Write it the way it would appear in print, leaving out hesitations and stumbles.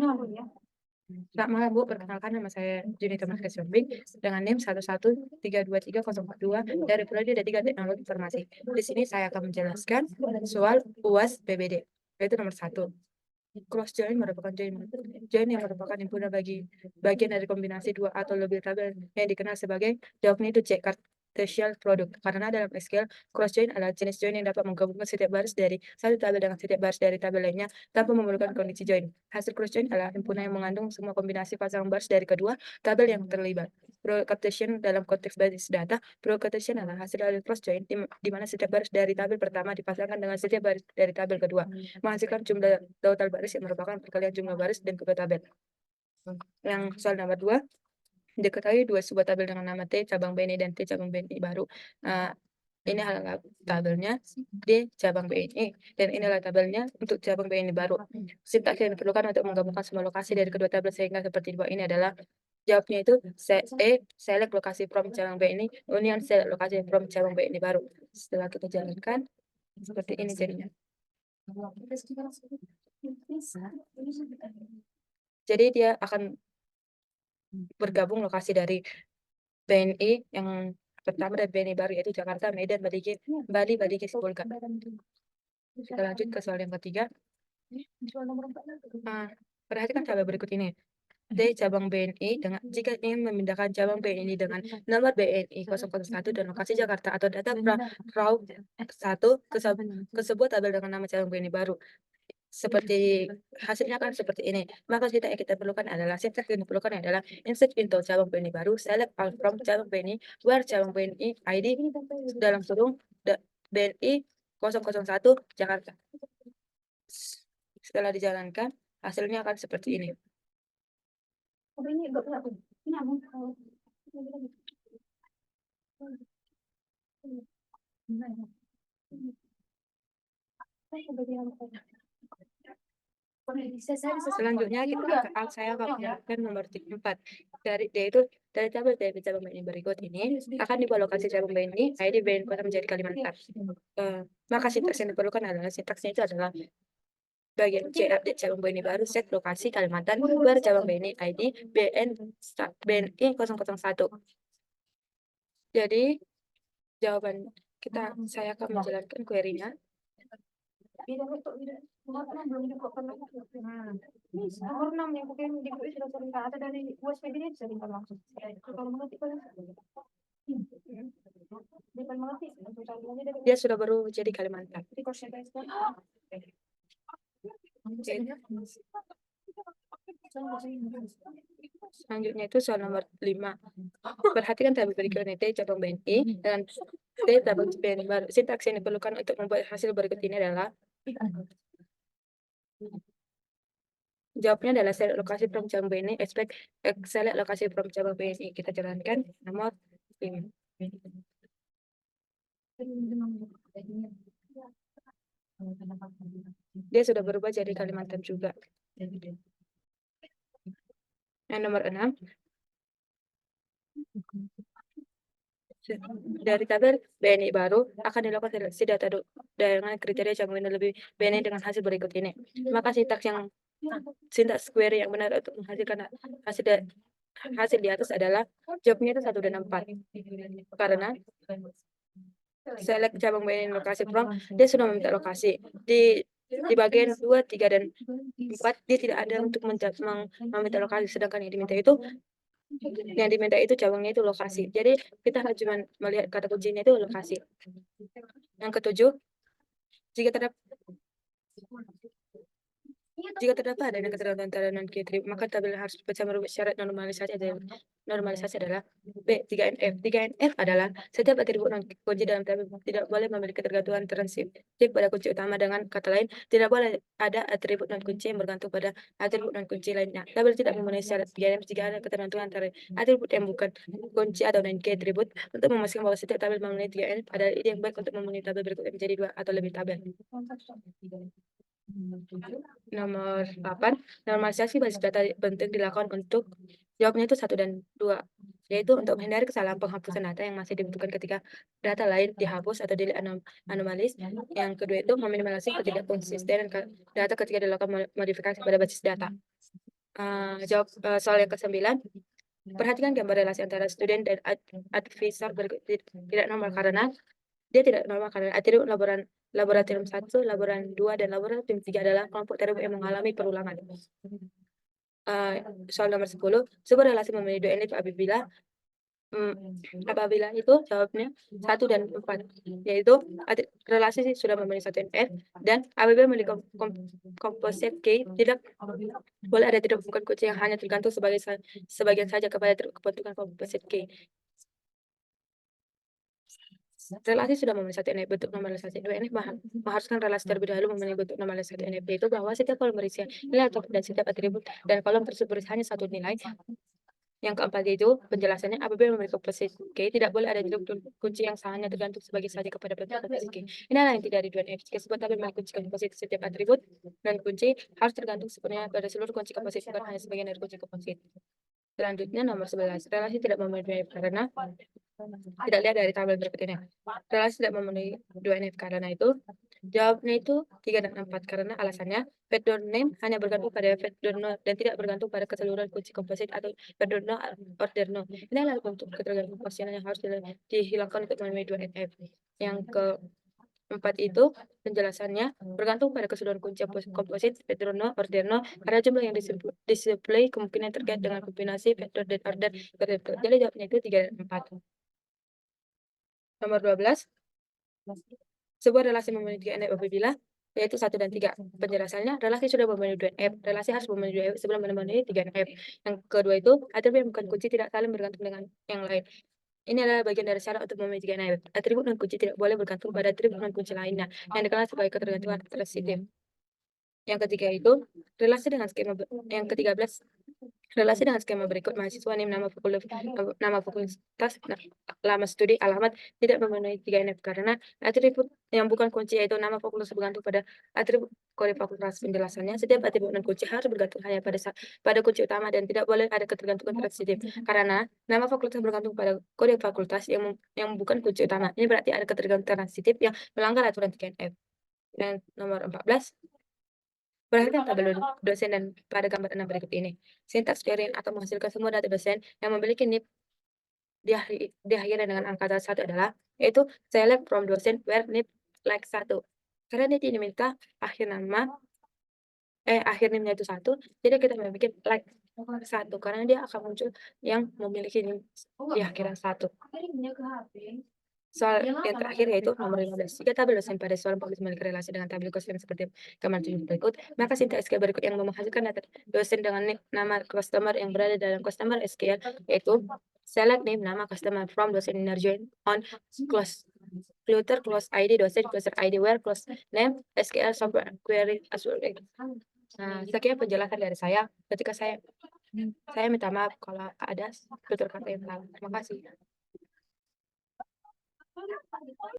Selamat malam Bu, perkenalkan nama saya Junita Marga Sombing dengan NIM 113230442 dari Prodi D3 Teknologi Informasi. Di sini saya akan menjelaskan soal UAS PBD, yaitu nomor 1. Cross join merupakan join yang merupakan himpunan bagian dari kombinasi dua atau lebih tabel yang dikenal sebagai jawabnya itu check Cartesian product. Karena dalam SQL, cross join adalah jenis join yang dapat menggabungkan setiap baris dari satu tabel dengan setiap baris dari tabel lainnya tanpa memerlukan kondisi join. Hasil cross join adalah himpunan yang mengandung semua kombinasi pasang baris dari kedua tabel yang terlibat. Product Cartesian dalam konteks basis data, product Cartesian adalah hasil dari cross join di mana setiap baris dari tabel pertama dipasangkan dengan setiap baris dari tabel kedua, menghasilkan jumlah total baris yang merupakan perkalian jumlah baris dan kedua tabel. Yang soal nomor 2, diketahui dua sebuah tabel dengan nama T cabang BNI dan T cabang BNI baru. Ini adalah tabelnya D cabang BNI dan inilah tabelnya untuk cabang BNI baru. Sintaks yang diperlukan untuk menggabungkan semua lokasi dari kedua tabel sehingga seperti di bawah ini adalah jawabnya itu select lokasi from cabang BNI, union select lokasi from cabang BNI baru. Setelah kita jalankan seperti ini jadinya. Jadi dia akan bergabung lokasi dari BNI yang pertama dan BNI baru yaitu Jakarta, Medan, Bali, Sibolga. Kita lanjut ke soal yang ketiga. Perhatikan tabel berikut ini. D cabang BNI jika ingin memindahkan cabang BNI dengan nomor BNI 001 dan lokasi Jakarta atau data perahu 1 ke sebuah tabel dengan nama cabang BNI baru. Seperti hasilnya kan seperti ini. Maka yang kita perlukan adalah sintaks yang diperlukan adalah insert into cabang BNI baru, select all from cabang BNI, where cabang BNI ID dalam kurung BNI 001 Jakarta. Setelah dijalankan, hasilnya akan seperti ini. Selanjutnya saya akan menjelaskan nomor 4 yaitu dari tabel cabang BNI berikut ini akan dibawa lokasi cabang BNI ID BNI kota menjadi Kalimantan. Maka sintaks yang diperlukan adalah sintaksnya itu adalah bagian C update cabang BNI baru set lokasi Kalimantan bar cabang BNI ID BNI 001. Jadi jawaban saya akan menjalankan query-nya. Nomor 6 yang di sudah sering ada dari USPD sering langsung. Dia sudah baru jadi Kalimantan. Selanjutnya itu soal nomor 5. Perhatikan tabel berikut ini T cabang BNI dan T cabang BNI baru. Sintaks yang diperlukan untuk membuat hasil berikut ini adalah jawabnya adalah select lokasi from cabang BNI, select lokasi from cabang BNI. Kita jalankan nomor 5. Dia sudah berubah jadi Kalimantan juga. Yang nomor 6. Dari tabel BNI baru akan dilakukan seleksi data dengan kriteria cabang BNI lebih BNI dengan hasil berikut ini. Maka sintaks query yang benar untuk menghasilkan hasil di atas adalah jawabnya itu 1 dan 4. Karena select cabang BNI lokasi from, dia sudah meminta lokasi. Di bagian 2, 3, dan 4 dia tidak ada untuk meminta lokasi, sedangkan yang diminta itu cabangnya itu lokasi. Jadi kita hanya cuma melihat kata kuncinya itu lokasi. Yang ketujuh, jika terdapat adanya keterlambatan antara non-K-trip, maka tabel harus dibaca merubah syarat normalisasi adalah B3NF. 3NF adalah setiap atribut non-kunci dalam tabel tidak boleh memiliki ketergantungan transitif pada kunci utama. Dengan kata lain, tidak boleh ada atribut non-kunci yang bergantung pada atribut non-kunci lainnya. Tabel tidak memenuhi syarat 3NF jika ada ketergantungan antara atribut yang bukan kunci atau non-K-tribut. Untuk memastikan bahwa setiap tabel memenuhi 3NF adalah ide yang baik untuk memenuhi tabel berikut menjadi 2 atau lebih tabel. Nomor 8, normalisasi basis data penting dilakukan untuk jawabnya itu 1 dan 2, yaitu untuk menghindari kesalahan penghapusan data yang masih dibutuhkan ketika data lain dihapus atau delete anomalis. Yang kedua itu meminimalisasi ketidakkonsistenan data ketika dilakukan modifikasi pada basis data. Jawab soal yang ke-9. Perhatikan gambar relasi antara student dan advisor berikut tidak normal karena dia tidak normal karena atribut laboratorium 1, laboratorium 2, dan laboratorium 3 adalah kelompok tertentu yang mengalami perulangan. Soal nomor 10, sebuah relasi memiliki 2 NF apabila itu jawabnya 1 dan 4, yaitu relasi sudah memiliki 1 NF dan apabila memiliki komposit K tidak boleh ada tidak bukan kunci yang hanya tergantung sebagian saja kepada kebentukan komposit K. Relasi sudah memenuhi 1 NF, bentuk normalisasi 2 NF mengharuskan relasi terlebih dahulu memenuhi bentuk normalisasi 1 NF, yaitu bahwa setiap kolom berisi nilai atau dan setiap atribut dan kolom tersebut berisi hanya 1 nilai. Yang keempat yaitu penjelasannya apabila memiliki komposit K tidak boleh ada kunci yang hanya tergantung sebagai saja kepada bentuk komposit K. Ini adalah inti dari 2 NF. Jika sebuah tabel memiliki kunci komposit setiap atribut dan kunci harus tergantung sepenuhnya pada seluruh kunci komposit, bukan hanya sebagian dari kunci komposit. Selanjutnya nomor 11, relasi tidak memenuhi 2 NF karena tidak lihat dari tabel berikut ini. Relasi tidak memenuhi 2 NF karena itu jawabnya itu 3 dan 4 karena alasannya vendor name hanya bergantung pada vendor no dan tidak bergantung pada keseluruhan kunci komposit atau vendor no order no. Ini adalah bentuk ketergantungan fungsional yang harus dihilangkan untuk memenuhi 2 NF. Yang keempat itu penjelasannya bergantung pada keseluruhan kunci komposit vendor no order no karena jumlah yang display kemungkinan terkait dengan kombinasi vendor dan order tertentu. Jadi jawabnya itu 3 dan 4. Nomor 12, sebuah relasi memenuhi 3 NF apabila yaitu 1 dan 3. Penjelasannya, relasi sudah memenuhi 2 NF. Relasi harus memenuhi 2 NF sebelum memenuhi 3 NF. Yang kedua itu, atribut yang bukan kunci tidak saling bergantung dengan yang lain. Ini adalah bagian dari syarat untuk memenuhi 3 NF. Atribut non kunci tidak boleh bergantung pada atribut non kunci lainnya, yang dikenal sebagai ketergantungan transitif. Yang ketiga itu, relasi dengan skema yang ke-13, relasi dengan skema berikut mahasiswa NIM nama fakultas, lama studi, alamat tidak memenuhi 3 NF karena atribut yang bukan kunci yaitu nama fakultas bergantung pada atribut kode fakultas. Penjelasannya, setiap atribut non kunci harus bergantung hanya pada kunci utama dan tidak boleh ada ketergantungan transitif karena nama fakultas bergantung pada kode fakultas yang bukan kunci utama. Ini berarti ada ketergantungan transitif yang melanggar aturan 3 NF. Dan nomor 14, perhatikan tabel dosen dan pada gambar 6 berikut ini. Sintaks join atau menghasilkan semua data dosen yang memiliki NIP diakhiri dengan angka 1 adalah yaitu select from dosen where NIP like 1. Karena ini diminta akhir NIM-nya itu 1, jadi kita membuat like 1 karena dia akan muncul yang memiliki NIM di akhiran 1. Soal yang terakhir yaitu nomor 15. Jika tabel dosen pada soal 14 memiliki relasi dengan tabel dosen seperti gambar berikut, maka sintaks SQL berikut yang menghasilkan data dosen dengan nama customer yang berada dalam customer SQL yaitu select name nama customer from dosen inner join on close clutter close ID dosen cluster ID where close name SQL software query password. Nah, sekian penjelasan dari saya. Ketika saya minta maaf kalau ada tutur kata yang salah. Terima kasih.